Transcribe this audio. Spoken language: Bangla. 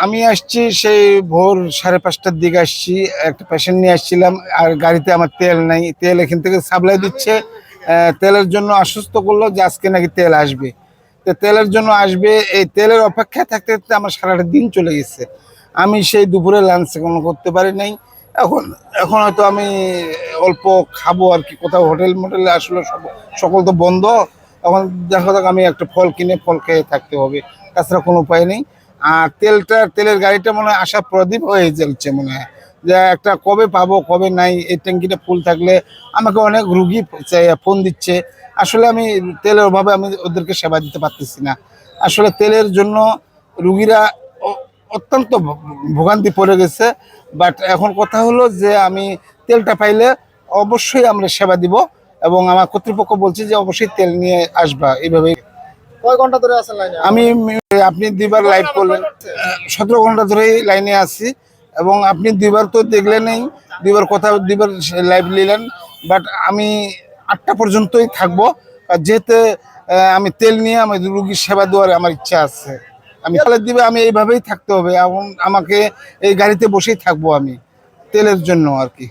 আমি আসছি সেই ভোর 5:30টার দিকে আসছি। একটা পেশেন্ট নিয়ে আসছিলাম, আর গাড়িতে আমার তেল নাই। তেল এখান থেকে সাপ্লাই দিচ্ছে। তেলের জন্য আশ্বস্ত করলো যে আজকে নাকি তেল আসবে। তো তেলের জন্য আসবে, এই তেলের অপেক্ষায় থাকতে থাকতে আমার সারাটা দিন চলে গেছে। আমি সেই দুপুরে লাঞ্চ কোনো করতে পারি নাই। এখন এখন হয়তো আমি অল্প খাবো আর কি। কোথাও হোটেল মোটেলে আসলে সকল তো বন্ধ। এখন দেখা যাক, আমি একটা ফল কিনে ফল খেয়ে থাকতে হবে, তাছাড়া কোনো উপায় নেই। আর তেলের গাড়িটা মনে হয় আশা প্রদীপ হয়ে চলছে মনে হয়, যে একটা কবে পাবো কবে নাই। এই ট্যাঙ্কিটা ফুল থাকলে আমাকে অনেক রুগী ফোন দিচ্ছে। আসলে আমি তেলের অভাবে আমি ওদেরকে সেবা দিতে পারতেছি না। আসলে তেলের জন্য রুগীরা অত্যন্ত ভোগান্তি পড়ে গেছে। বাট এখন কথা হলো যে আমি তেলটা পাইলে অবশ্যই আমরা সেবা দিব, এবং আমার কর্তৃপক্ষ বলছে যে অবশ্যই তেল নিয়ে আসবা। এইভাবে কয় ঘন্টা ধরে আছেন লাইনে? আমি আপনি দুইবার লাইভ করলেন, 17 ঘন্টা ধরেই লাইনে আছি, এবং আপনি দুইবার তো দেখলেনই, দুইবার লাইভ নিলেন। বাট আমি 8টা পর্যন্তই থাকবো, আর যেহেতু আমি তেল নিয়ে আমি রুগীর সেবা দেওয়ার আমার ইচ্ছা আছে। আমি তাহলে দিবে, আমি এইভাবেই থাকতে হবে, এবং আমাকে এই গাড়িতে বসেই থাকবো আমি তেলের জন্য আর কি।